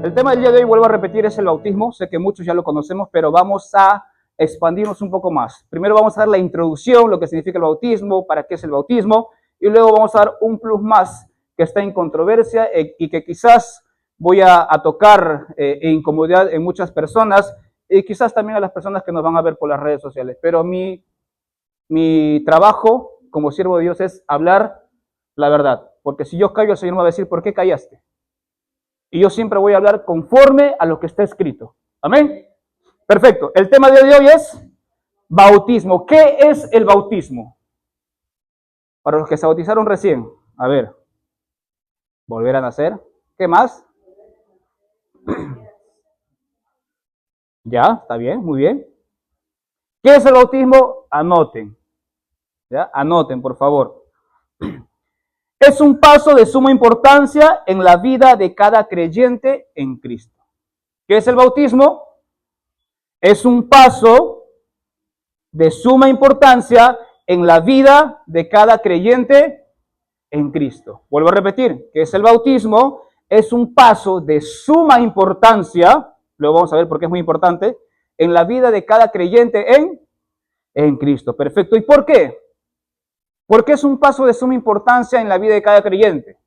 El tema del día de hoy, vuelvo a repetir, es el bautismo. Sé que muchos ya lo conocemos, pero vamos a expandirnos un poco más. Primero vamos a dar la introducción, lo que significa el bautismo, para qué es el bautismo, y luego vamos a dar un plus más que está en controversia y que quizás voy a tocar incomodidad en muchas personas y quizás también a las personas que nos van a ver por las redes sociales. Pero mi trabajo como siervo de Dios es hablar la verdad, porque si yo callo, el Señor me va a decir, ¿por qué callaste? Y yo siempre voy a hablar conforme a lo que está escrito. ¿Amén? Perfecto. El tema de hoy es bautismo. ¿Qué es el bautismo? Para los que se bautizaron recién. A ver. Volver a nacer. ¿Qué más? Ya, está bien, muy bien. ¿Qué es el bautismo? Anoten. ¿Ya? Anoten, por favor. Es un paso de suma importancia en la vida de cada creyente en Cristo. ¿Qué es el bautismo? Es un paso de suma importancia en la vida de cada creyente en Cristo. Vuelvo a repetir, ¿qué es el bautismo? Es un paso de suma importancia, luego vamos a ver por qué es muy importante, en la vida de cada creyente en Cristo. Perfecto. ¿Y por qué? ¿Por qué es un paso de suma importancia en la vida de cada creyente?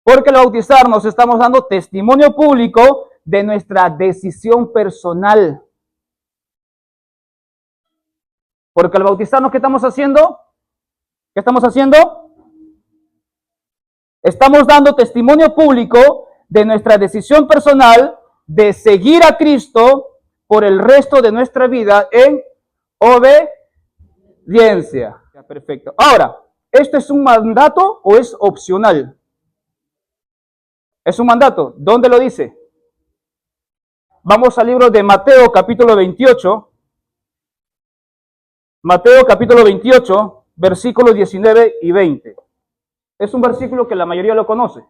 Porque al bautizarnos estamos dando testimonio público de nuestra decisión personal. Porque al bautizarnos, ¿qué estamos haciendo? ¿Qué estamos haciendo? Estamos dando testimonio público de nuestra decisión personal de seguir a Cristo por el resto de nuestra vida en obediencia. Perfecto. Ahora, ¿esto es un mandato o es opcional? Es un mandato. ¿Dónde lo dice? Vamos al libro de Mateo, capítulo 28. Mateo, capítulo 28, versículos 19 y 20. Es un versículo que la mayoría lo conoce.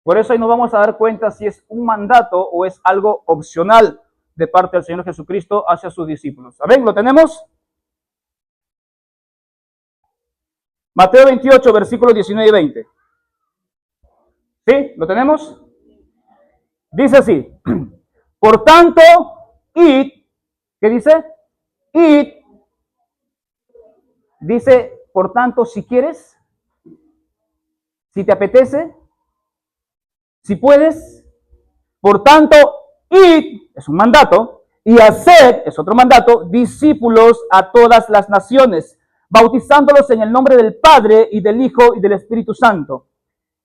Por eso ahí nos vamos a dar cuenta si es un mandato o es algo opcional de parte del Señor Jesucristo hacia sus discípulos. ¿Saben? ¿Lo tenemos? Mateo 28, versículos 19 y 20. ¿Sí? ¿Lo tenemos? Dice así. Por tanto, id. ¿Qué dice? Id. Dice, por tanto, si quieres, si te apetece, si puedes, por tanto, id, es un mandato, y haced, es otro mandato, discípulos a todas las naciones, bautizándolos en el nombre del Padre y del Hijo y del Espíritu Santo,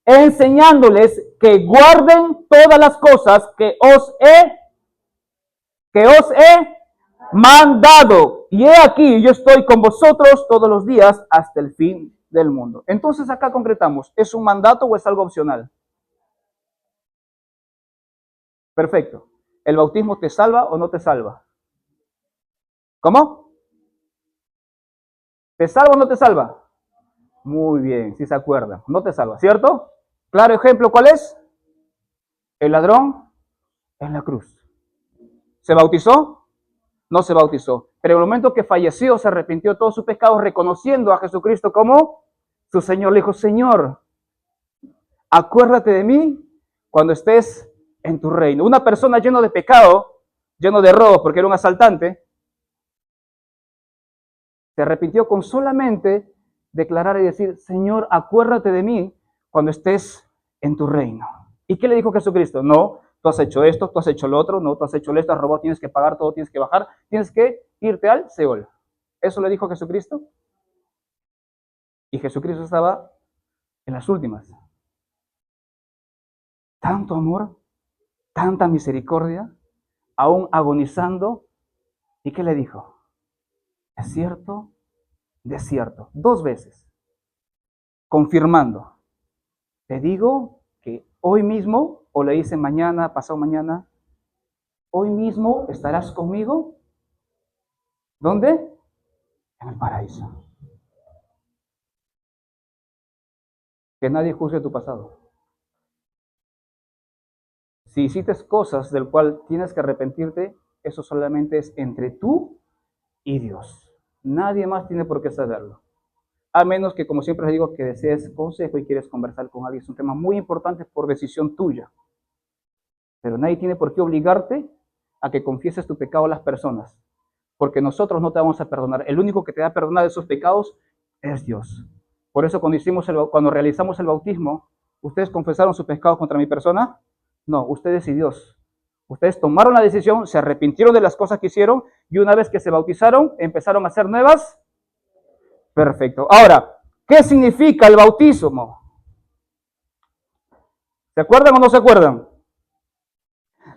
enseñándoles que guarden todas las cosas que os he mandado. Y he aquí, yo estoy con vosotros todos los días hasta el fin del mundo. Entonces acá concretamos, ¿es un mandato o es algo opcional? Perfecto. ¿El bautismo te salva o no te salva? ¿Cómo? ¿Te salva o no te salva? Muy bien, si se acuerdan. No te salva, ¿cierto? Claro ejemplo, ¿cuál es? El ladrón en la cruz. ¿Se bautizó? No se bautizó. Pero en el momento que falleció, se arrepintió de todos sus pecados, reconociendo a Jesucristo como su Señor. Le dijo, Señor, acuérdate de mí cuando estés en tu reino. Una persona llena de pecado, lleno de robo, porque era un asaltante, se arrepintió con solamente declarar y decir, Señor, acuérdate de mí cuando estés en tu reino. ¿Y qué le dijo Jesucristo? No, tú has hecho esto, tú has hecho lo otro, no, tú has hecho esto, has robado, tienes que pagar todo, tienes que bajar, tienes que irte al Seol. ¿Eso le dijo Jesucristo? Y Jesucristo estaba en las últimas. Tanto amor, tanta misericordia, aún agonizando. ¿Y qué le dijo? Es cierto, desierto, 2 veces, confirmando. Te digo que hoy mismo, o le dice mañana, pasado mañana, hoy mismo estarás conmigo. ¿Dónde? En el paraíso. Que nadie juzgue tu pasado. Si hiciste cosas del cual tienes que arrepentirte, eso solamente es entre tú y Dios. Nadie más tiene por qué saberlo. a menos que, como siempre les digo, que desees consejo y quieres conversar con alguien. Es un tema muy importante por decisión tuya. Pero nadie tiene por qué obligarte a que confieses tu pecado a las personas, porque nosotros no te vamos a perdonar. El único que te va a perdonar de esos pecados es Dios. Por eso cuando realizamos el bautismo, ¿ustedes confesaron sus pecados contra mi persona? No, ustedes y Dios. Ustedes tomaron la decisión, se arrepintieron de las cosas que hicieron y una vez que se bautizaron, empezaron a hacer nuevas. Perfecto. Ahora, ¿qué significa el bautismo? ¿Se acuerdan o no se acuerdan?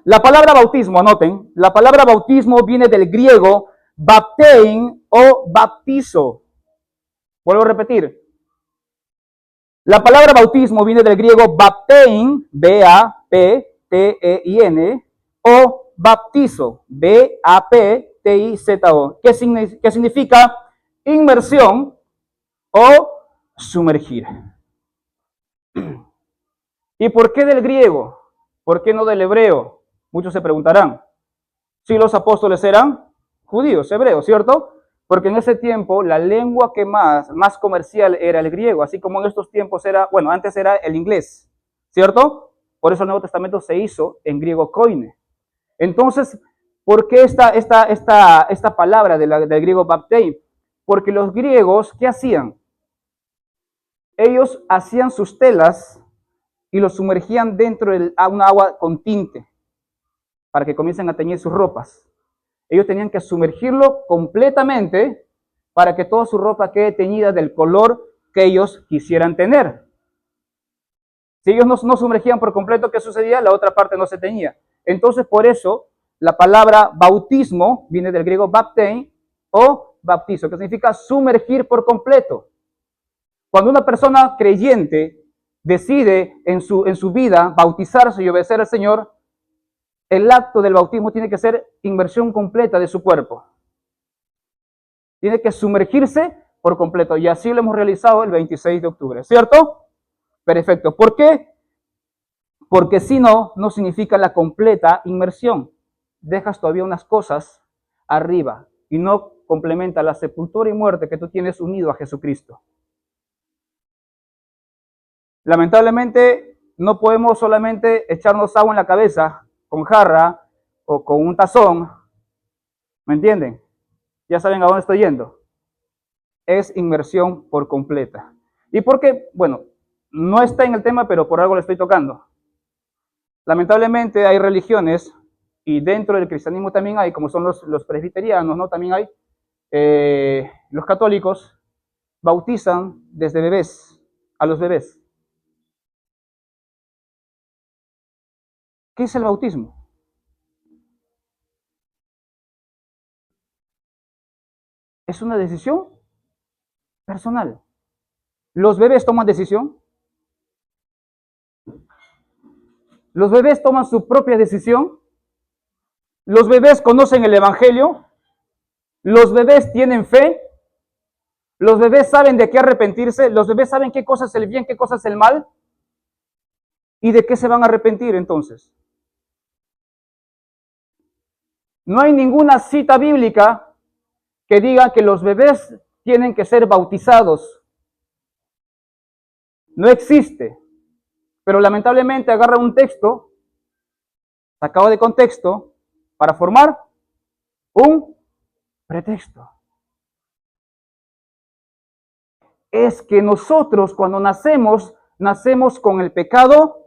La palabra bautismo, anoten, la palabra bautismo viene del griego baptein o baptizo. Vuelvo a repetir. La palabra bautismo viene del griego baptein, B-A-P-T-E-I-N, o baptizo, B-A-P-T-I-Z-O, que significa inmersión o sumergir. ¿Y por qué del griego? ¿Por qué no del hebreo? Muchos se preguntarán. Si los apóstoles eran judíos, hebreos, ¿cierto? Porque en ese tiempo la lengua que más comercial era el griego, así como en estos tiempos antes era el inglés, ¿cierto? Por eso el Nuevo Testamento se hizo en griego koine. Entonces, ¿por qué esta palabra del griego baptein? Porque los griegos, ¿qué hacían? Ellos hacían sus telas y los sumergían dentro de un agua con tinte para que comiencen a teñir sus ropas. Ellos tenían que sumergirlo completamente para que toda su ropa quede teñida del color que ellos quisieran tener. Si ellos no sumergían por completo, ¿qué sucedía? La otra parte no se teñía. Entonces, por eso, la palabra bautismo viene del griego baptein o baptizo, que significa sumergir por completo. Cuando una persona creyente decide en su vida bautizarse y obedecer al Señor, el acto del bautismo tiene que ser inmersión completa de su cuerpo. Tiene que sumergirse por completo. Y así lo hemos realizado el 26 de octubre, ¿cierto? Perfecto. ¿Por qué? Porque si no, no significa la completa inmersión. Dejas todavía unas cosas arriba y no complementa la sepultura y muerte que tú tienes unido a Jesucristo. Lamentablemente, no podemos solamente echarnos agua en la cabeza con jarra o con un tazón. ¿Me entienden? Ya saben a dónde estoy yendo. Es inmersión por completa. ¿Y por qué? Bueno, no está en el tema, pero por algo le estoy tocando. Lamentablemente hay religiones, y dentro del cristianismo también hay, como son los presbiterianos, ¿no? También hay, los católicos bautizan desde bebés, a los bebés. ¿Qué es el bautismo? Es una decisión personal. ¿Los bebés toman decisión? ¿Los bebés toman su propia decisión? ¿Los bebés conocen el Evangelio? ¿Los bebés tienen fe? ¿Los bebés saben de qué arrepentirse? ¿Los bebés saben qué cosa es el bien, qué cosa es el mal? ¿Y de qué se van a arrepentir entonces? No hay ninguna cita bíblica que diga que los bebés tienen que ser bautizados. No existe. Pero lamentablemente agarra un texto sacado de contexto para formar un pretexto. Es que nosotros cuando nacemos con el pecado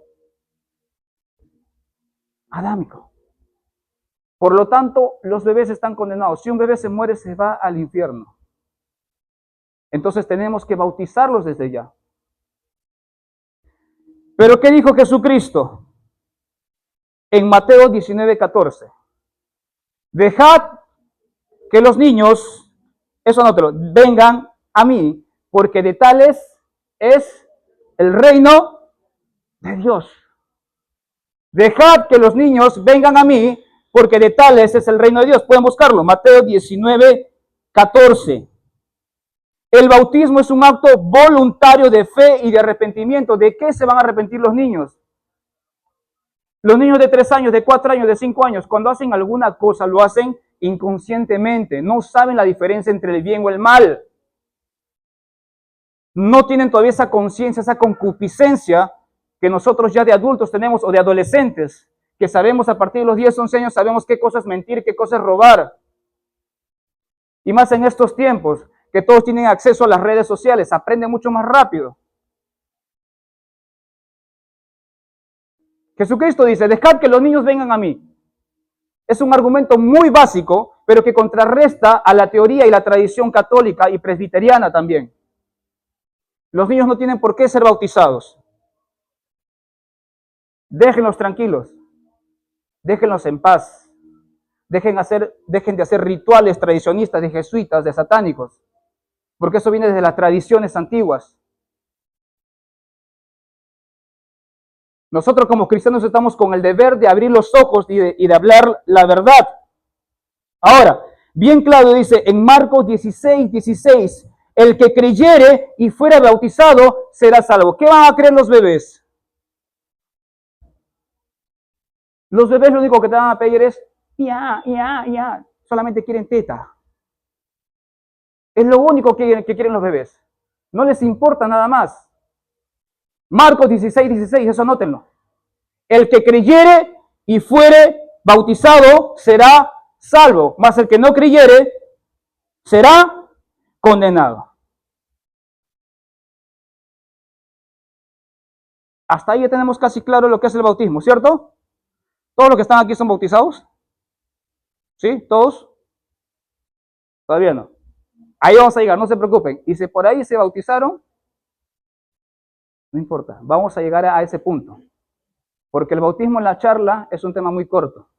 adámico. Por lo tanto, los bebés están condenados. Si un bebé se muere, se va al infierno. Entonces tenemos que bautizarlos desde ya. Pero ¿qué dijo Jesucristo? En Mateo 19:14. Dejad que los niños, eso anótelo, vengan a mí, porque de tales es el reino de Dios. Dejad que los niños vengan a mí, porque de tales es el reino de Dios. Pueden buscarlo, Mateo 19:14. El bautismo es un acto voluntario de fe y de arrepentimiento. ¿De qué se van a arrepentir los niños? Los niños de 3 años, de 4 años, de 5 años, cuando hacen alguna cosa, lo hacen inconscientemente. No saben la diferencia entre el bien o el mal. no tienen todavía esa conciencia, esa concupiscencia que nosotros ya de adultos tenemos o de adolescentes, que sabemos a partir de los 10, 11 años, sabemos qué cosa es mentir, qué cosa es robar. Y más en estos tiempos, que todos tienen acceso a las redes sociales, aprenden mucho más rápido. Jesucristo dice, dejad que los niños vengan a mí. Es un argumento muy básico, pero que contrarresta a la teoría y la tradición católica y presbiteriana también. Los niños no tienen por qué ser bautizados. Déjenlos tranquilos. Déjenlos en paz. Dejen de hacer rituales tradicionistas de jesuitas, de satánicos, porque eso viene desde las tradiciones antiguas. Nosotros como cristianos estamos con el deber de abrir los ojos y de hablar la verdad. Ahora, bien claro dice en Marcos 16:16, el que creyere y fuera bautizado será salvo. ¿Qué van a creer los bebés? Los bebés lo único que te van a pedir es ya. Solamente quieren teta. Es lo único que quieren los bebés. No les importa nada más. Marcos 16:16, eso anótenlo. El que creyere y fuere bautizado será salvo, mas el que no creyere será condenado. Hasta ahí ya tenemos casi claro lo que es el bautismo, ¿cierto? ¿Todos los que están aquí son bautizados? ¿Sí? ¿Todos? Todavía no. Ahí vamos a llegar, no se preocupen. Y si por ahí se bautizaron, no importa, vamos a llegar a ese punto. Porque el bautismo en la charla es un tema muy corto.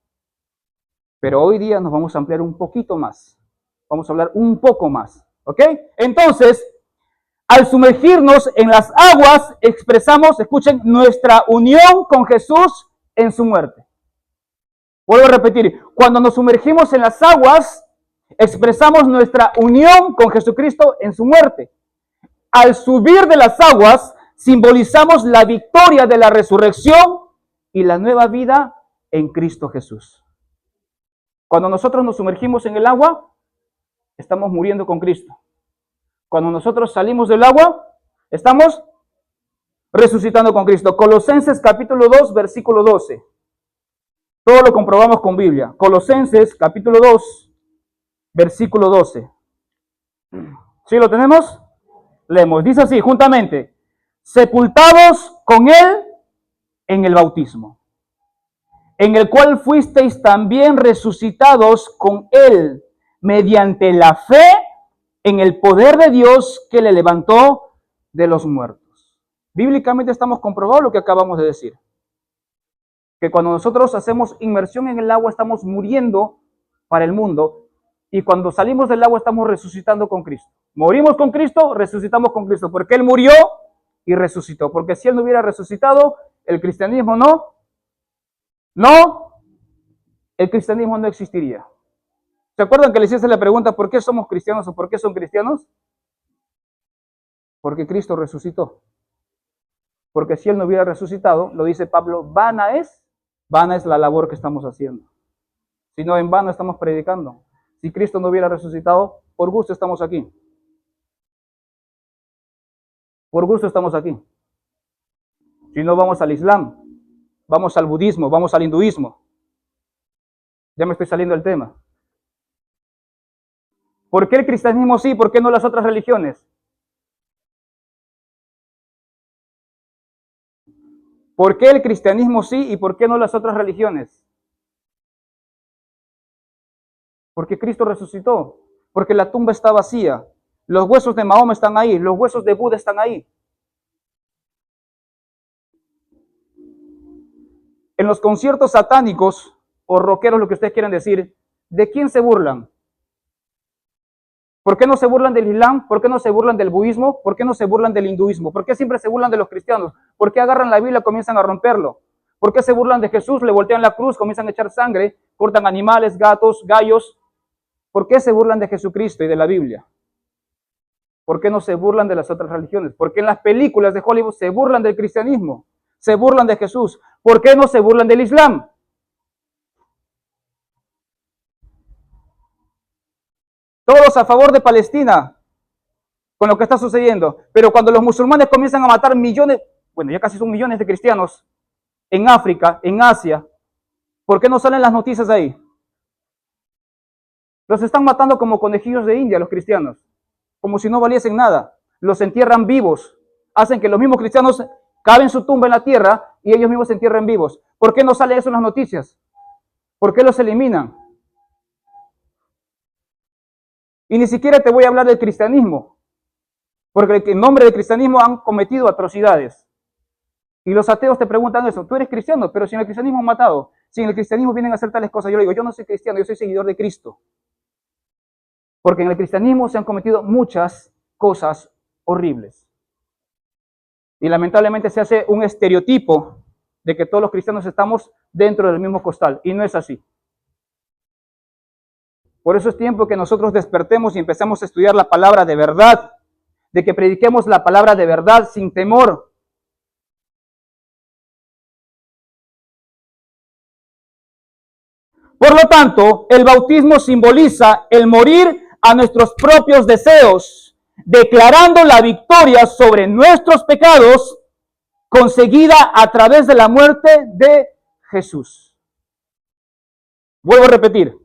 Pero hoy día nos vamos a ampliar un poquito más. Vamos a hablar un poco más. ¿Ok? Entonces, al sumergirnos en las aguas, expresamos, escuchen, nuestra unión con Jesús en su muerte. Vuelvo a repetir, cuando nos sumergimos en las aguas, expresamos nuestra unión con Jesucristo en su muerte. Al subir de las aguas, simbolizamos la victoria de la resurrección y la nueva vida en Cristo Jesús. Cuando nosotros nos sumergimos en el agua, estamos muriendo con Cristo. Cuando nosotros salimos del agua, estamos resucitando con Cristo. Colosenses capítulo 2, versículo 12. Todo lo comprobamos con Biblia. Colosenses capítulo 2, versículo 12. ¿Sí lo tenemos? Leemos. Dice así, juntamente. Sepultados con Él en el bautismo, en el cual fuisteis también resucitados con Él, mediante la fe en el poder de Dios que le levantó de los muertos. Bíblicamente estamos comprobando lo que acabamos de decir. Que cuando nosotros hacemos inmersión en el agua estamos muriendo para el mundo y cuando salimos del agua estamos resucitando con Cristo. Morimos con Cristo, resucitamos con Cristo, porque Él murió y resucitó. Porque si Él no hubiera resucitado, el cristianismo el cristianismo no existiría. ¿Se acuerdan que les hice la pregunta ¿por qué somos cristianos o por qué son cristianos? Porque Cristo resucitó. Porque si Él no hubiera resucitado, lo dice Pablo, vana es la labor que estamos haciendo. Si no, en vano estamos predicando. Si Cristo no hubiera resucitado, por gusto estamos aquí. Por gusto estamos aquí. Si no, vamos al Islam, vamos al budismo, vamos al hinduismo. Ya me estoy saliendo del tema. ¿Por qué el cristianismo sí? ¿Por qué no las otras religiones? ¿Por qué el cristianismo sí y por qué no las otras religiones? Porque Cristo resucitó, porque la tumba está vacía, los huesos de Mahoma están ahí, los huesos de Buda están ahí. En los conciertos satánicos o rockeros, lo que ustedes quieran decir, ¿de quién se burlan? ¿Por qué no se burlan del Islam? ¿Por qué no se burlan del budismo? ¿Por qué no se burlan del hinduismo? ¿Por qué siempre se burlan de los cristianos? ¿Por qué agarran la Biblia y comienzan a romperlo? ¿Por qué se burlan de Jesús? Le voltean la cruz, comienzan a echar sangre, cortan animales, gatos, gallos. ¿Por qué se burlan de Jesucristo y de la Biblia? ¿Por qué no se burlan de las otras religiones? ¿Por qué en las películas de Hollywood se burlan del cristianismo? Se burlan de Jesús. ¿Por qué no se burlan del Islam? Todos a favor de Palestina. con lo que está sucediendo. Pero cuando los musulmanes comienzan a matar millones, bueno, ya casi son millones de cristianos en África, en Asia, ¿por qué no salen las noticias ahí? Los están matando como conejillos de India, los cristianos, como si no valiesen nada. Los entierran vivos, hacen que los mismos cristianos caven su tumba en la tierra y ellos mismos se entierran vivos. ¿Por qué no sale eso en las noticias? ¿Por qué los eliminan? Y ni siquiera te voy a hablar del cristianismo, porque en nombre del cristianismo han cometido atrocidades. Y los ateos te preguntan eso, tú eres cristiano, pero si en el cristianismo han matado, si en el cristianismo vienen a hacer tales cosas, yo le digo, yo no soy cristiano, yo soy seguidor de Cristo. Porque en el cristianismo se han cometido muchas cosas horribles. Y lamentablemente se hace un estereotipo de que todos los cristianos estamos dentro del mismo costal, y no es así. Por eso es tiempo que nosotros despertemos y empecemos a estudiar la palabra de verdad, de que prediquemos la palabra de verdad sin temor. Por lo tanto, el bautismo simboliza el morir a nuestros propios deseos, declarando la victoria sobre nuestros pecados conseguida a través de la muerte de Jesús. Vuelvo a repetir.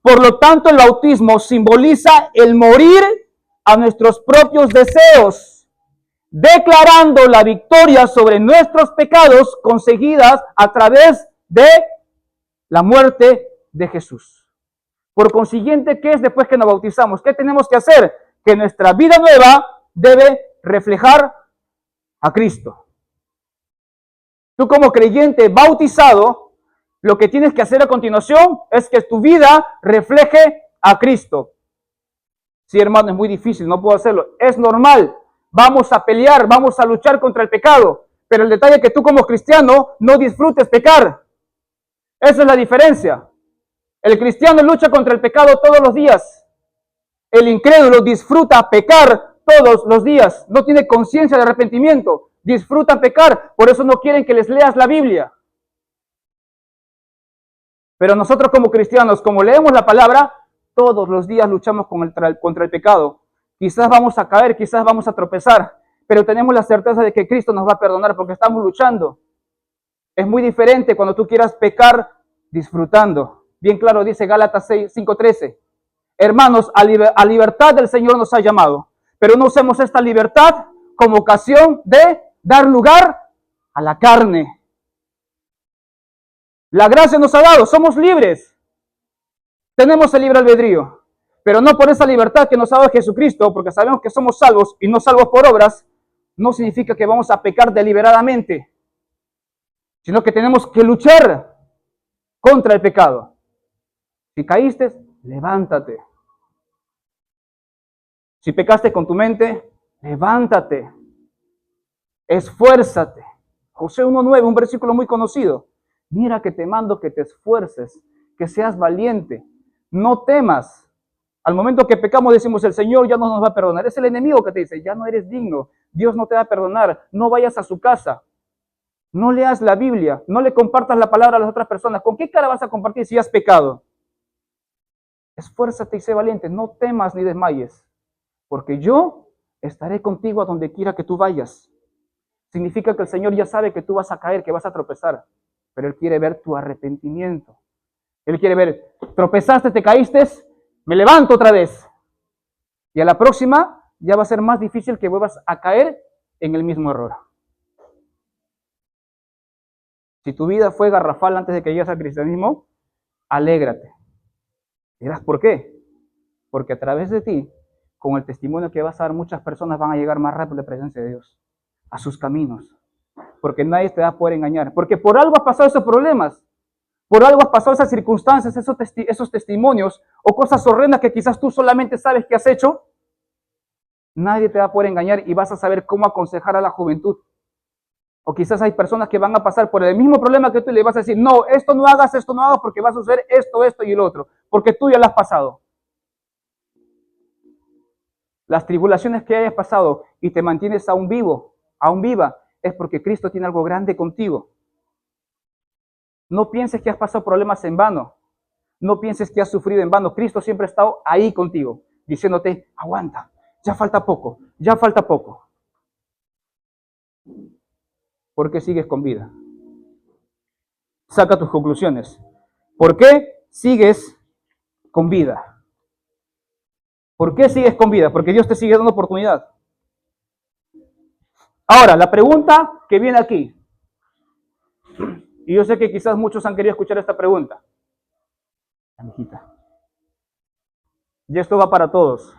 Por lo tanto, el bautismo simboliza el morir a nuestros propios deseos, declarando la victoria sobre nuestros pecados conseguidas a través de la muerte de Jesús. Por consiguiente, ¿qué es después que nos bautizamos? ¿Qué tenemos que hacer? Que nuestra vida nueva debe reflejar a Cristo. Tú como creyente bautizado, lo que tienes que hacer a continuación es que tu vida refleje a Cristo. Sí, hermano, es muy difícil, no puedo hacerlo. Es normal, vamos a pelear, vamos a luchar contra el pecado. Pero el detalle es que tú como cristiano no disfrutes pecar. Esa es la diferencia. El cristiano lucha contra el pecado todos los días. El incrédulo disfruta pecar todos los días. No tiene conciencia de arrepentimiento. Disfruta pecar. Por eso no quieren que les leas la Biblia. Pero nosotros como cristianos, como leemos la palabra, todos los días luchamos contra el pecado. Quizás vamos a caer, quizás vamos a tropezar, pero tenemos la certeza de que Cristo nos va a perdonar porque estamos luchando. Es muy diferente cuando tú quieras pecar disfrutando. Bien claro dice Gálatas 5:13. Hermanos, a libertad del Señor nos ha llamado, pero no usemos esta libertad como ocasión de dar lugar a la carne. La gracia nos ha dado, somos libres. Tenemos el libre albedrío, pero no por esa libertad que nos ha dado Jesucristo, porque sabemos que somos salvos y no salvos por obras, no significa que vamos a pecar deliberadamente, sino que tenemos que luchar contra el pecado. Si caíste, levántate. Si pecaste con tu mente, levántate. Esfuérzate. José 1:9, un versículo muy conocido. Mira que te mando que te esfuerces, que seas valiente, no temas. Al momento que pecamos decimos, el Señor ya no nos va a perdonar. Es el enemigo que te dice, ya no eres digno, Dios no te va a perdonar, no vayas a su casa, no leas la Biblia, no le compartas la palabra a las otras personas. ¿Con qué cara vas a compartir si has pecado? Esfuérzate y sé valiente, no temas ni desmayes, porque yo estaré contigo a donde quiera que tú vayas. Significa que el Señor ya sabe que tú vas a caer, que vas a tropezar, pero Él quiere ver tu arrepentimiento. Él quiere ver, tropezaste, te caíste, me levanto otra vez. Y a la próxima ya va a ser más difícil que vuelvas a caer en el mismo error. Si tu vida fue garrafal antes de que llegues al cristianismo, alégrate. ¿Dirás por qué? Porque a través de ti, con el testimonio que vas a dar, muchas personas van a llegar más rápido a la presencia de Dios, a sus caminos. Porque nadie te va a poder engañar. Porque por algo has pasado esos problemas. Por algo has pasado esas circunstancias, esos testimonios o cosas horrendas que quizás tú solamente sabes que has hecho. Nadie te va a poder engañar y vas a saber cómo aconsejar a la juventud. O quizás hay personas que van a pasar por el mismo problema que tú y le vas a decir, no, esto no hagas porque va a suceder esto y el otro. Porque tú ya lo has pasado. Las tribulaciones que hayas pasado y te mantienes aún vivo, aún viva, es porque Cristo tiene algo grande contigo. No pienses que has pasado problemas en vano. No pienses que has sufrido en vano. Cristo siempre ha estado ahí contigo, diciéndote, aguanta, ya falta poco, ya falta poco. ¿Por qué sigues con vida? Saca tus conclusiones. ¿Por qué sigues con vida? ¿Por qué sigues con vida? Porque Dios te sigue dando oportunidad. Ahora, la pregunta que viene aquí, y yo sé que quizás muchos han querido escuchar esta pregunta. Amiguita. Y esto va para todos.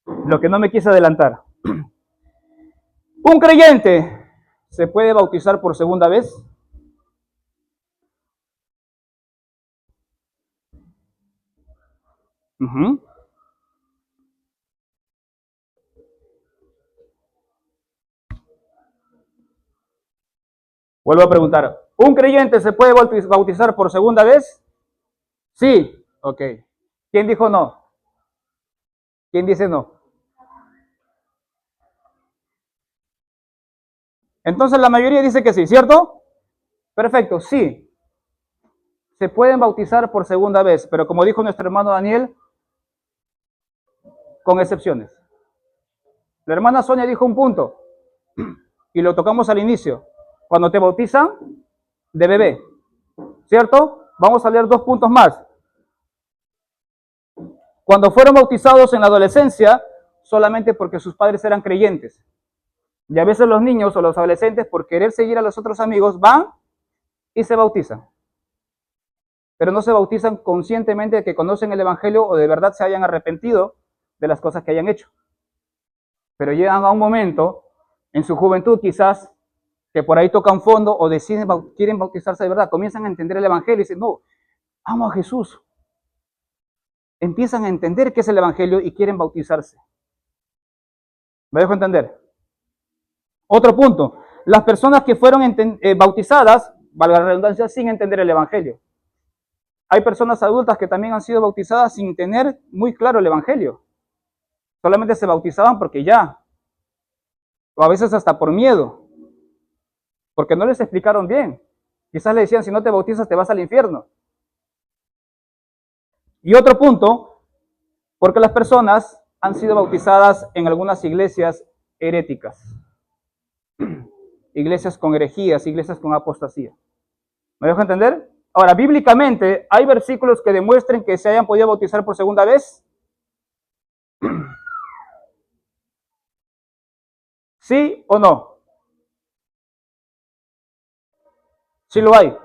Lo que no me quise adelantar. ¿Un creyente se puede bautizar por segunda vez? Uh-huh. Vuelvo a preguntar. ¿Un creyente se puede bautizar por segunda vez? Sí. Ok. ¿Quién dijo no? ¿Quién dice no? Entonces la mayoría dice que sí, ¿cierto? Perfecto, sí. Se pueden bautizar por segunda vez, pero como dijo nuestro hermano Daniel, con excepciones. La hermana Sonia dijo un punto, y lo tocamos al inicio. Cuando te bautizan, de bebé, ¿cierto? Vamos a leer 2 puntos más. Cuando fueron bautizados en la adolescencia, solamente porque sus padres eran creyentes. Y a veces los niños o los adolescentes, por querer seguir a los otros amigos, van y se bautizan. Pero no se bautizan conscientemente de que conocen el Evangelio o de verdad se hayan arrepentido de las cosas que hayan hecho. Pero llegan a un momento, en su juventud quizás, que por ahí tocan fondo o deciden, quieren bautizarse de verdad, comienzan a entender el Evangelio y dicen, no, amo a Jesús. Empiezan a entender qué es el Evangelio y quieren bautizarse. ¿Me dejo entender? Otro punto, las personas que fueron bautizadas, valga la redundancia, sin entender el Evangelio. Hay personas adultas que también han sido bautizadas sin tener muy claro el Evangelio. Solamente se bautizaban porque ya, o a veces hasta por miedo, porque no les explicaron bien. Quizás le decían, si no te bautizas te vas al infierno. Y otro punto, porque las personas han sido bautizadas en algunas iglesias heréticas. Iglesias con herejías, iglesias con apostasía. ¿Me dejo entender? Ahora, bíblicamente, ¿hay versículos que demuestren que se hayan podido bautizar por segunda vez? ¿Sí o no? Sí lo hay.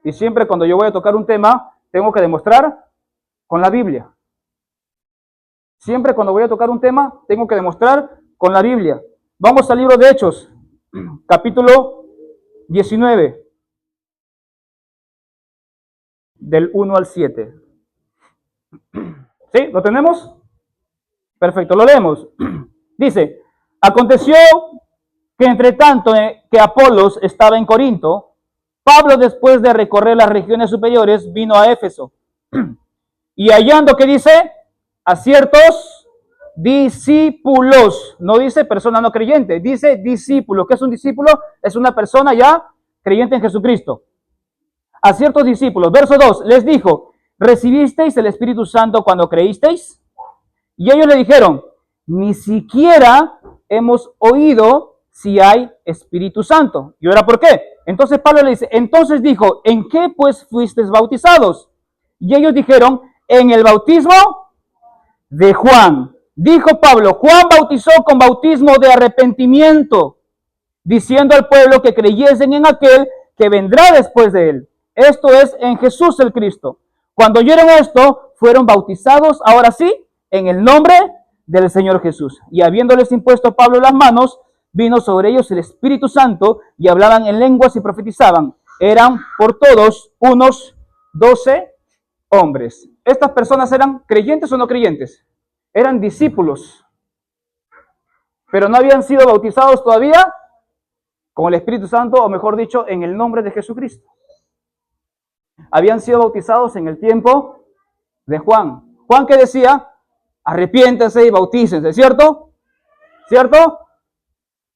Y siempre cuando yo voy a tocar un tema, tengo que demostrar con la Biblia. Siempre cuando voy a tocar un tema, tengo que demostrar con la Biblia. Vamos al libro de Hechos, capítulo 19, del 1 al 7. ¿Sí? ¿Lo tenemos? Perfecto, lo leemos. Dice, aconteció que entre tanto que Apolos estaba en Corinto, Pablo, después de recorrer las regiones superiores, vino a Éfeso. Y hallando, ¿qué dice? A ciertos discípulos. No dice persona no creyente, dice discípulo. ¿Qué es un discípulo? Es una persona ya creyente en Jesucristo. A ciertos discípulos. Verso 2, les dijo, ¿recibisteis el Espíritu Santo cuando creísteis? Y ellos le dijeron, ni siquiera hemos oído si hay Espíritu Santo. ¿Y ahora por qué? Entonces Pablo le dice, entonces dijo, ¿en qué pues fuisteis bautizados? Y ellos dijeron, en el bautismo de Juan. Dijo Pablo, Juan bautizó con bautismo de arrepentimiento, diciendo al pueblo que creyesen en aquel que vendrá después de él. Esto es, en Jesús el Cristo. Cuando oyeron esto, fueron bautizados, ahora sí, en el nombre del Señor Jesús. Y habiéndoles impuesto Pablo las manos, vino sobre ellos el Espíritu Santo y hablaban en lenguas y profetizaban. Eran por todos unos 12 hombres. ¿Estas personas eran creyentes o no creyentes? Eran discípulos, pero no habían sido bautizados todavía con el Espíritu Santo, o mejor dicho, en el nombre de Jesucristo. Habían sido bautizados en el tiempo de Juan. Juan, que decía, arrepiéntanse y bautícense, ¿cierto? ¿Cierto?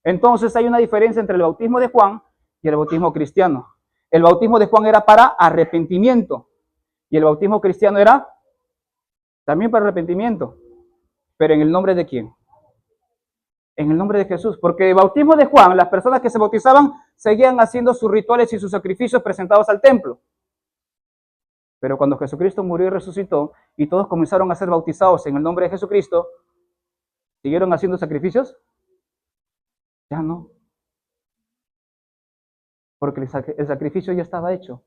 Entonces hay una diferencia entre el bautismo de Juan y el bautismo cristiano. El bautismo de Juan era para arrepentimiento y el bautismo cristiano era también para arrepentimiento. ¿Pero en el nombre de quién? En el nombre de Jesús. Porque el bautismo de Juan, las personas que se bautizaban seguían haciendo sus rituales y sus sacrificios presentados al templo. Pero cuando Jesucristo murió y resucitó y todos comenzaron a ser bautizados en el nombre de Jesucristo, ¿siguieron haciendo sacrificios? Ya no. Porque el sacrificio ya estaba hecho.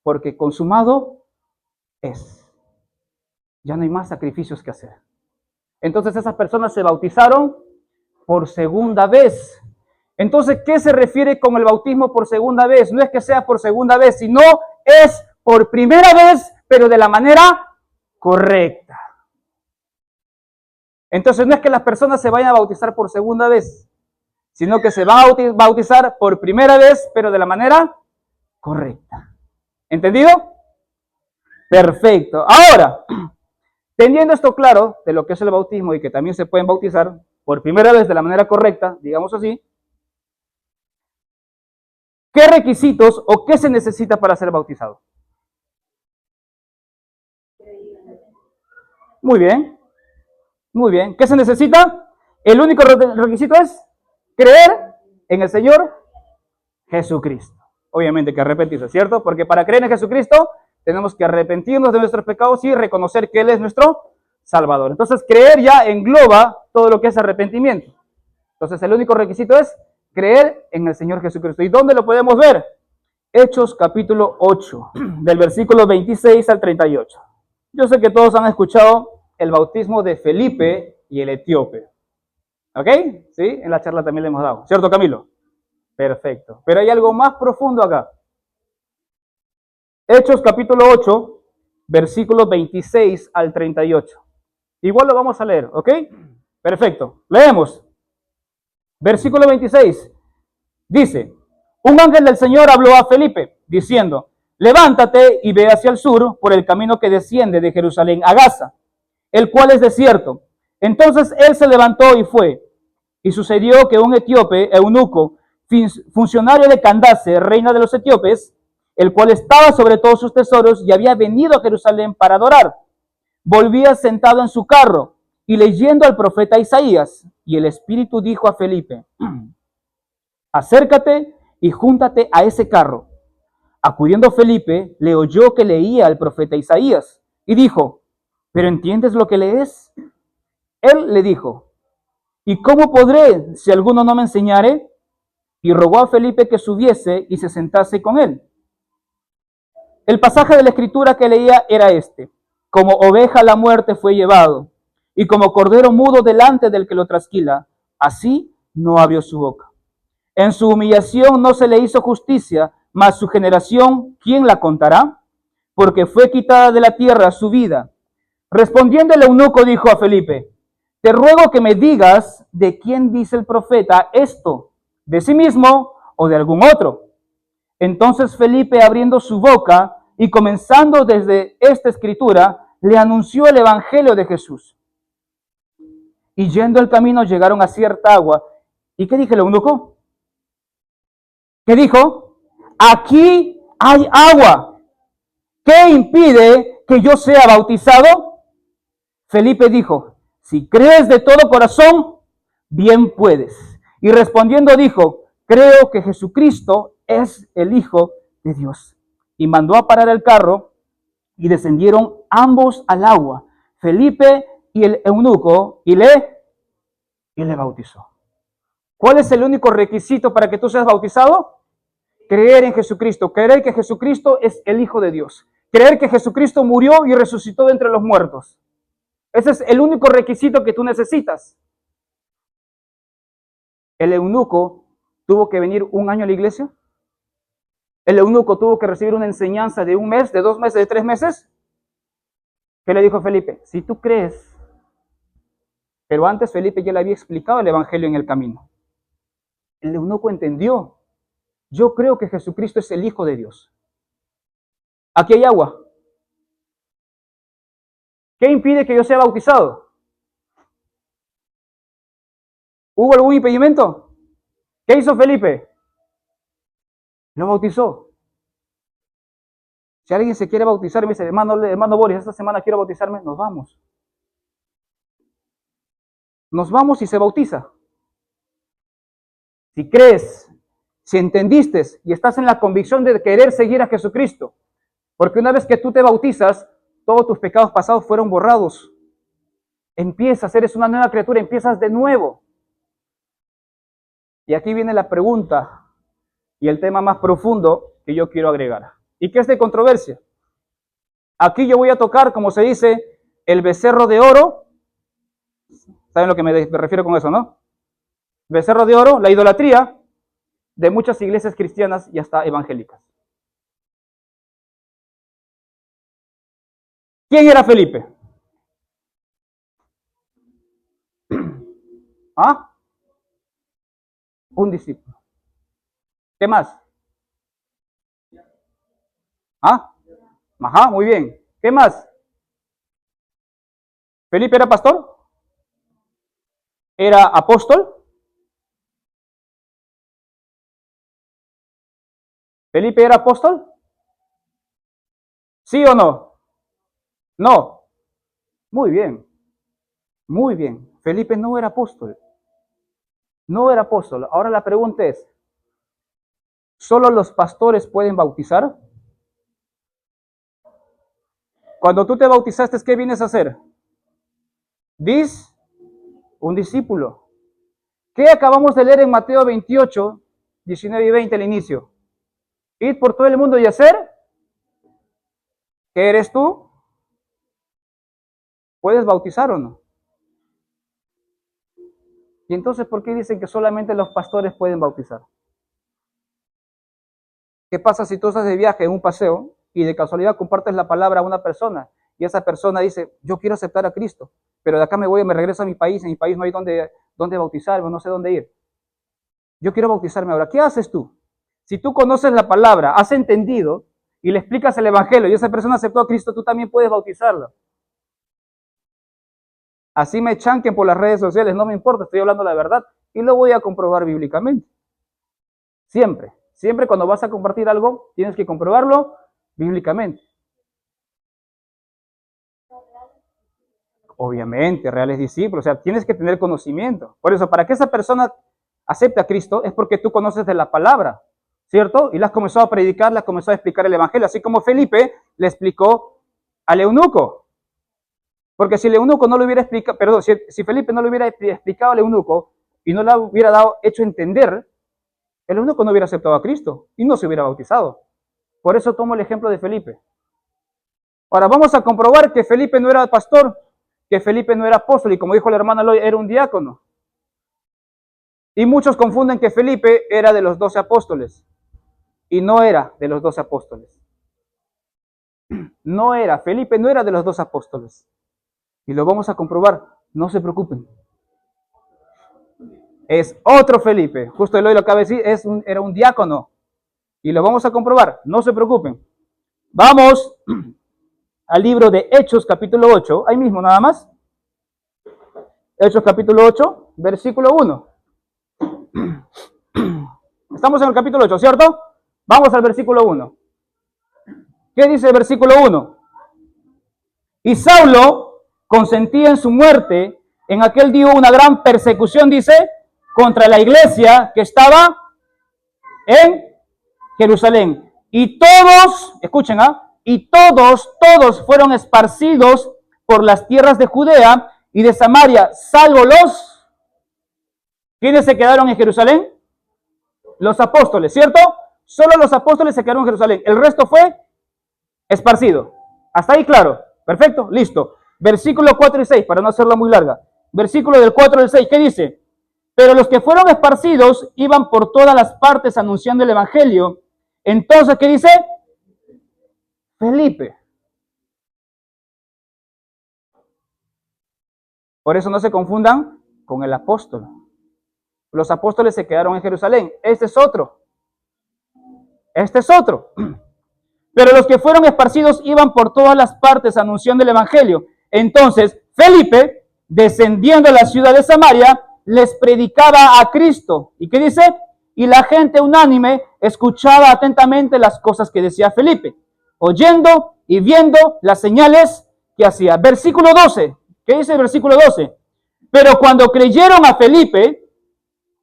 Porque consumado es. Ya no hay más sacrificios que hacer. Entonces esas personas se bautizaron por segunda vez. Entonces, ¿qué se refiere con el bautismo por segunda vez? No es que sea por segunda vez, sino es por primera vez, pero de la manera correcta. Entonces, no es que las personas se vayan a bautizar por segunda vez, sino que se van a bautizar por primera vez, pero de la manera correcta. ¿Entendido? Perfecto. Ahora, teniendo esto claro de lo que es el bautismo y que también se pueden bautizar por primera vez de la manera correcta, digamos así, ¿qué requisitos o qué se necesita para ser bautizado? Muy bien, muy bien. ¿Qué se necesita? El único requisito es creer en el Señor Jesucristo. Obviamente que arrepentirse, ¿cierto? Porque para creer en Jesucristo tenemos que arrepentirnos de nuestros pecados y reconocer que Él es nuestro Salvador. Entonces, creer ya engloba todo lo que es arrepentimiento. Entonces, el único requisito es creer en el Señor Jesucristo. ¿Y dónde lo podemos ver? Hechos capítulo 8, del versículo 26 al 38. Yo sé que todos han escuchado el bautismo de Felipe y el etíope. ¿Ok? Sí, en la charla también le hemos dado. ¿Cierto, Camilo? Perfecto. Pero hay algo más profundo acá. Hechos capítulo 8, versículos 26 al 38. Igual lo vamos a leer, ¿ok? Perfecto. Leemos. Versículo 26. Dice, un ángel del Señor habló a Felipe, diciendo, levántate y ve hacia el sur por el camino que desciende de Jerusalén a Gaza, el cual es desierto. Entonces él se levantó y fue. Y sucedió que un etíope, eunuco, funcionario de Candace, reina de los etíopes, el cual estaba sobre todos sus tesoros y había venido a Jerusalén para adorar, volvía sentado en su carro y leyendo al profeta Isaías. Y el Espíritu dijo a Felipe, acércate y júntate a ese carro. Acudiendo Felipe, le oyó que leía al profeta Isaías y dijo, ¿pero entiendes lo que lees? Él le dijo, ¿y cómo podré si alguno no me enseñare? Y rogó a Felipe que subiese y se sentase con él. El pasaje de la escritura que leía era este, como oveja a la muerte fue llevado, y como cordero mudo delante del que lo trasquila, así no abrió su boca. En su humillación no se le hizo justicia, mas su generación, ¿quién la contará? Porque fue quitada de la tierra su vida. Respondiendo el eunuco dijo a Felipe, te ruego que me digas de quién dice el profeta esto, de sí mismo o de algún otro. Entonces Felipe, abriendo su boca y comenzando desde esta escritura, le anunció el evangelio de Jesús. Y yendo el camino llegaron a cierta agua. ¿Y qué dijo el eunuco? ¿Qué dijo? Aquí hay agua. ¿Qué impide que yo sea bautizado? Felipe dijo, si crees de todo corazón, bien puedes. Y respondiendo dijo, creo que Jesucristo es el Hijo de Dios. Y mandó a parar el carro y descendieron ambos al agua, Felipe y el eunuco, y le bautizó. ¿Cuál es el único requisito para que tú seas bautizado? Creer en Jesucristo, creer que Jesucristo es el Hijo de Dios, creer que Jesucristo murió y resucitó de entre los muertos. Ese es el único requisito que tú necesitas. El eunuco tuvo que venir un año a la iglesia. El eunuco tuvo que recibir una enseñanza de 1 mes, de 2 meses, de 3 meses. ¿Qué le dijo Felipe? Si tú crees. Pero antes Felipe ya le había explicado el evangelio en el camino. El eunuco entendió. Yo creo que Jesucristo es el Hijo de Dios. Aquí hay agua. ¿Qué impide que yo sea bautizado? ¿Hubo algún impedimento? ¿Qué hizo Felipe? Lo bautizó. Si alguien se quiere bautizar y me dice, hermano Boris, esta semana quiero bautizarme, nos vamos. Nos vamos y se bautiza. si crees, si entendiste y estás en la convicción de querer seguir a Jesucristo, porque una vez que tú te bautizas, todos tus pecados pasados fueron borrados. Empiezas, eres una nueva criatura, empiezas de nuevo. Y aquí viene la pregunta y el tema más profundo que yo quiero agregar, y que es de controversia. Aquí yo voy a tocar, como se dice, el becerro de oro. ¿Saben lo que me refiero con eso, no? Becerro de oro, la idolatría de muchas iglesias cristianas y hasta evangélicas. ¿Quién era Felipe? ¿Ah? Un discípulo. ¿Qué más? ¿Ah? Ajá, muy bien. ¿Qué más? ¿Felipe era pastor? ¿Era apóstol? ¿Felipe era apóstol? ¿Sí o no? No. Muy bien. Muy bien. Felipe no era apóstol. No era apóstol. Ahora la pregunta es, ¿solo los pastores pueden bautizar? Cuando tú te bautizaste, ¿qué vienes a hacer? Un discípulo. ¿Qué acabamos de leer en Mateo 28, 19 y 20 al inicio? Ir por todo el mundo y hacer. ¿Qué eres tú? ¿Puedes bautizar o no? Y entonces, ¿por qué dicen que solamente los pastores pueden bautizar? ¿Qué pasa si tú estás de viaje en un paseo y de casualidad compartes la palabra a una persona y esa persona dice, yo quiero aceptar a Cristo, pero de acá me regreso a mi país, en mi país no hay donde bautizarme, no sé dónde ir. Yo quiero bautizarme ahora. ¿Qué haces tú? Si tú conoces la palabra, has entendido y le explicas el evangelio y esa persona aceptó a Cristo, tú también puedes bautizarla. Así me chanquen por las redes sociales, no me importa, estoy hablando la verdad y lo voy a comprobar bíblicamente. Siempre cuando vas a compartir algo, tienes que comprobarlo bíblicamente. Obviamente, reales discípulos, o sea, tienes que tener conocimiento. Por eso, para que esa persona acepte a Cristo, es porque tú conoces de la palabra, ¿cierto? Y le has comenzado a predicar, le has comenzado a explicar el evangelio, así como Felipe le explicó al eunuco. Porque si el eunuco no le hubiera explicado, perdón, si Felipe no le hubiera explicado al eunuco y no le hubiera hecho entender, el eunuco no hubiera aceptado a Cristo y no se hubiera bautizado. Por eso tomo el ejemplo de Felipe. Ahora vamos a comprobar que Felipe no era pastor, que Felipe no era apóstol y como dijo la hermana Loy, era un diácono. Y muchos confunden que Felipe era de los 12 apóstoles y no era de los 12 apóstoles. Felipe no era de los 12 apóstoles. Y lo vamos a comprobar, no se preocupen. Es otro Felipe, justo Eloy lo acaba de decir, era un diácono. Y lo vamos a comprobar, no se preocupen. Vamos al libro de Hechos capítulo 8, ahí mismo nada más. Hechos capítulo 8, versículo 1. Estamos en el capítulo 8, ¿cierto? Vamos al versículo 1. ¿Qué dice el versículo 1? Y Saulo consentía en su muerte, en aquel día una gran persecución, dice, contra la iglesia que estaba en Jerusalén. Y todos, escuchen, y todos fueron esparcidos por las tierras de Judea y de Samaria, salvo los, ¿quiénes se quedaron en Jerusalén? Los apóstoles, ¿cierto? Solo los apóstoles se quedaron en Jerusalén, el resto fue esparcido. ¿Hasta ahí claro? Perfecto, listo. Versículo 4 y 6, para no hacerla muy larga. Versículo del 4 al 6, ¿qué dice? Pero los que fueron esparcidos iban por todas las partes anunciando el evangelio. Entonces, ¿qué dice? Felipe. Por eso no se confundan con el apóstol. Los apóstoles se quedaron en Jerusalén. Este es otro. Pero los que fueron esparcidos iban por todas las partes anunciando el evangelio. Entonces, Felipe, descendiendo a la ciudad de Samaria, les predicaba a Cristo. ¿Y qué dice? Y la gente unánime escuchaba atentamente las cosas que decía Felipe, oyendo y viendo las señales que hacía. Versículo 12. ¿Qué dice el versículo 12? Pero cuando creyeron a Felipe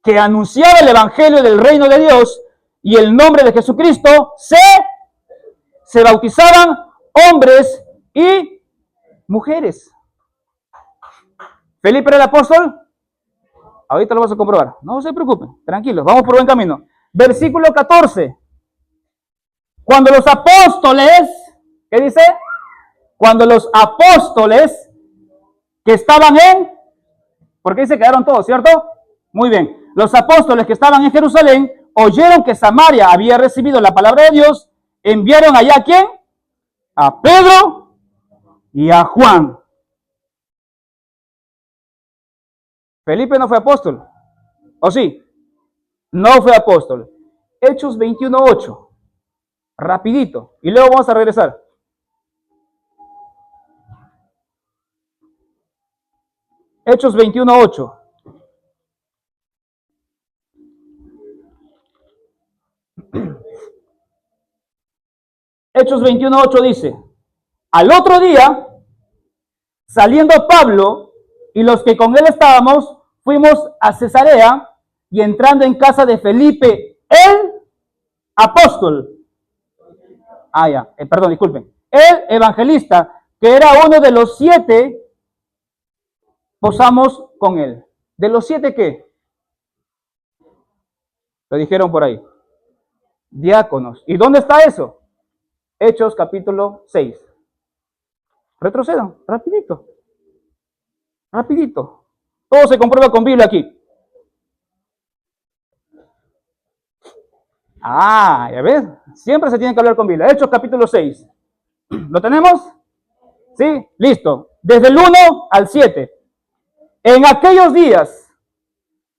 que anunciaba el evangelio del reino de Dios y el nombre de Jesucristo, se bautizaban hombres y mujeres. ¿Felipe era el apóstol? Ahorita lo vamos a comprobar. No se preocupen, tranquilos, vamos por buen camino. Versículo 14. Cuando los apóstoles, ¿qué dice? Cuando los apóstoles que estaban porque ahí se quedaron todos, ¿cierto? Muy bien. Los apóstoles que estaban en Jerusalén oyeron que Samaria había recibido la palabra de Dios, enviaron allá ¿a quién? A Pedro y a Juan. Felipe no fue apóstol, ¿o sí? No fue apóstol. Hechos 21:8. Rapidito. Y luego vamos a regresar. Hechos 21:8. Hechos 21:8 dice: al otro día, saliendo Pablo y los que con él estábamos, fuimos a Cesarea, y entrando en casa de Felipe, el apóstol, perdón, disculpen, el evangelista, que era uno de los 7, posamos con él. ¿De los 7 qué? Lo dijeron por ahí. Diáconos. ¿Y dónde está eso? Hechos capítulo 6. Retrocedan, rapidito. Rapidito. Todo se comprueba con Biblia aquí. Ya ves, siempre se tiene que hablar con Biblia. Hechos capítulo 6. ¿Lo tenemos? ¿Sí? Listo. Desde el 1 al 7. En aquellos días,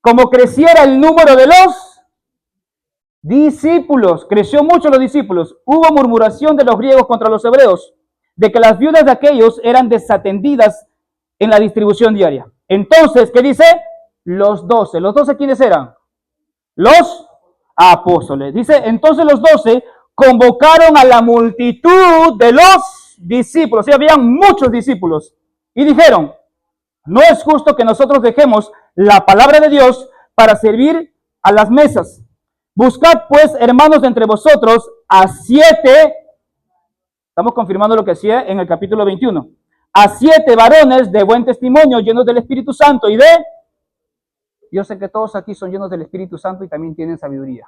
como creciera el número de los discípulos, creció mucho los discípulos, hubo murmuración de los griegos contra los hebreos, de que las viudas de aquellos eran desatendidas en la distribución diaria. Entonces, ¿qué dice? Los 12. ¿Los 12 quiénes eran? Los apóstoles. Dice, entonces los 12 convocaron a la multitud de los discípulos. Y habían muchos discípulos. Y dijeron, no es justo que nosotros dejemos la palabra de Dios para servir a las mesas. Buscad pues, hermanos, de entre vosotros a 7, estamos confirmando lo que hacía en el capítulo 21, a 7 varones de buen testimonio, llenos del Espíritu Santo y de... Yo sé que todos aquí son llenos del Espíritu Santo y también tienen sabiduría.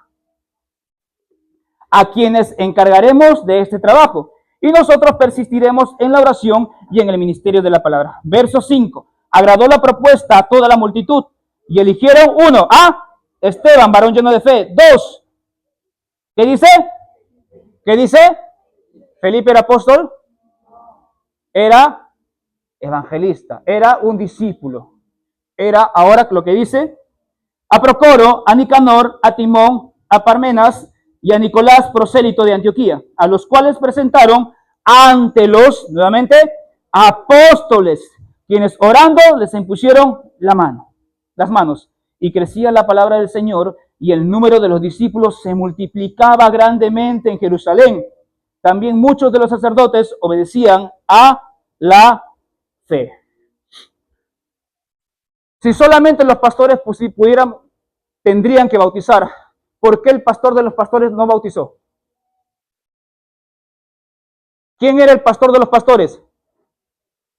A quienes encargaremos de este trabajo. Y nosotros persistiremos en la oración y en el ministerio de la palabra. Verso 5. Agradó la propuesta a toda la multitud y eligieron 1 a Esteban, varón lleno de fe. 2. ¿Qué dice? ¿Qué dice? Felipe era apóstol. Era evangelista. Era un discípulo. Era ahora lo que dice, a Procoro, a Nicanor, a Timón, a Parmenas y a Nicolás, prosélito de Antioquía, a los cuales presentaron ante los, nuevamente, apóstoles, quienes orando les impusieron las manos, y crecía la palabra del Señor, y el número de los discípulos se multiplicaba grandemente en Jerusalén. También muchos de los sacerdotes obedecían a la fe. Si solamente los pastores tendrían que bautizar, ¿por qué el pastor de los pastores no bautizó? ¿Quién era el pastor de los pastores?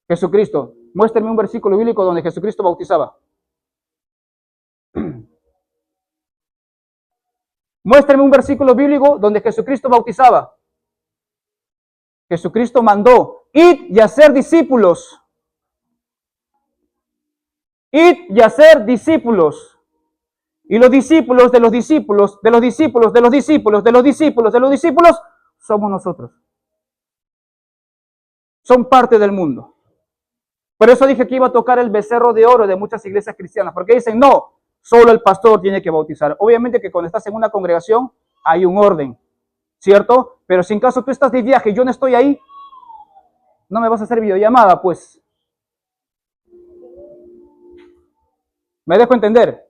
Jesucristo. Muéstrenme un versículo bíblico donde Jesucristo bautizaba. Muéstrenme un versículo bíblico donde Jesucristo bautizaba. Jesucristo mandó, id y hacer discípulos. Id y hacer discípulos. Y los discípulos de los discípulos, de los discípulos, de los discípulos, de los discípulos, de los discípulos, somos nosotros. Son parte del mundo. Por eso dije que iba a tocar el becerro de oro de muchas iglesias cristianas, porque dicen, no, solo el pastor tiene que bautizar. Obviamente que cuando estás en una congregación hay un orden, ¿cierto? Pero si en caso tú estás de viaje y yo no estoy ahí, no me vas a hacer videollamada, pues. ¿Me dejo entender?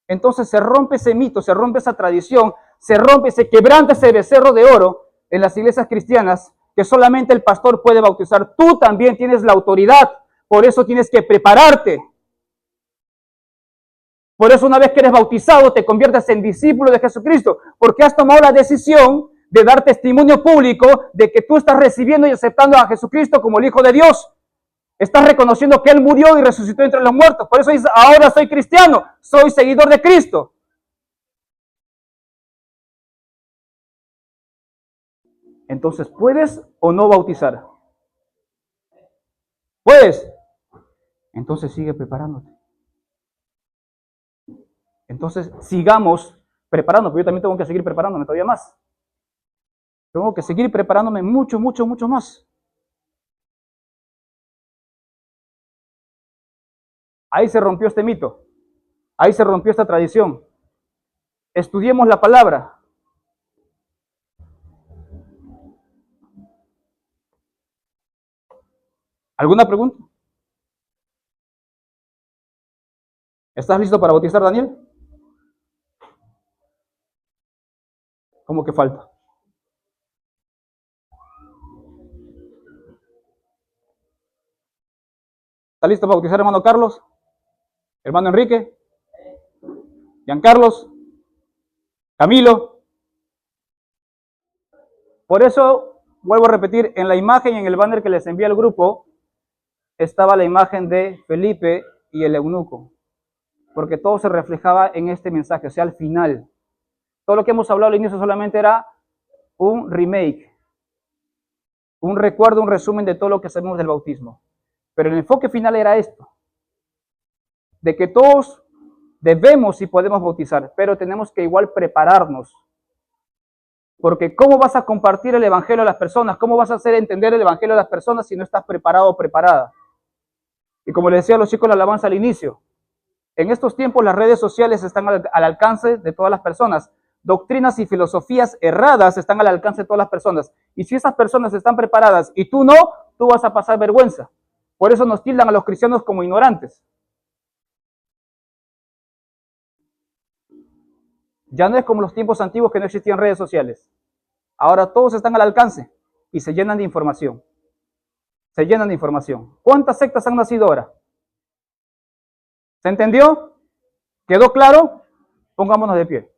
Entonces se rompe ese mito, se rompe esa tradición, se quebranta ese becerro de oro en las iglesias cristianas, que solamente el pastor puede bautizar. Tú también tienes la autoridad, por eso tienes que prepararte. Por eso una vez que eres bautizado te conviertes en discípulo de Jesucristo, porque has tomado la decisión de dar testimonio público de que tú estás recibiendo y aceptando a Jesucristo como el Hijo de Dios. Estás reconociendo que Él murió y resucitó entre los muertos. Por eso dices, ahora soy cristiano, soy seguidor de Cristo. Entonces, ¿puedes o no bautizar? ¿Puedes? Entonces sigue preparándote. Entonces sigamos preparando, porque yo también tengo que seguir preparándome todavía más. Tengo que seguir preparándome mucho, mucho, mucho más. Ahí se rompió este mito. Ahí se rompió esta tradición. Estudiemos la palabra. ¿Alguna pregunta? ¿Estás listo para bautizar, Daniel? ¿Cómo que falta? ¿Está listo para bautizar, hermano Carlos? ¿Hermano Enrique? ¿Giancarlos? ¿Camilo? Por eso, vuelvo a repetir, en la imagen, en el banner que les envié al grupo, estaba la imagen de Felipe y el eunuco, porque todo se reflejaba en este mensaje, o sea, al final. Todo lo que hemos hablado al inicio solamente era un remake, un recuerdo, un resumen de todo lo que sabemos del bautismo. Pero el enfoque final era esto, de que todos debemos y podemos bautizar, pero tenemos que igual prepararnos. Porque ¿cómo vas a compartir el evangelio a las personas? ¿Cómo vas a hacer entender el evangelio a las personas si no estás preparado o preparada? Y como les decía a los chicos en la alabanza al inicio, en estos tiempos las redes sociales están al alcance de todas las personas. Doctrinas y filosofías erradas están al alcance de todas las personas. Y si esas personas están preparadas y tú no, tú vas a pasar vergüenza. Por eso nos tildan a los cristianos como ignorantes. Ya no es como los tiempos antiguos que no existían redes sociales. Ahora todos están al alcance y se llenan de información. Se llenan de información. ¿Cuántas sectas han nacido ahora? ¿Se entendió? ¿Quedó claro? Pongámonos de pie.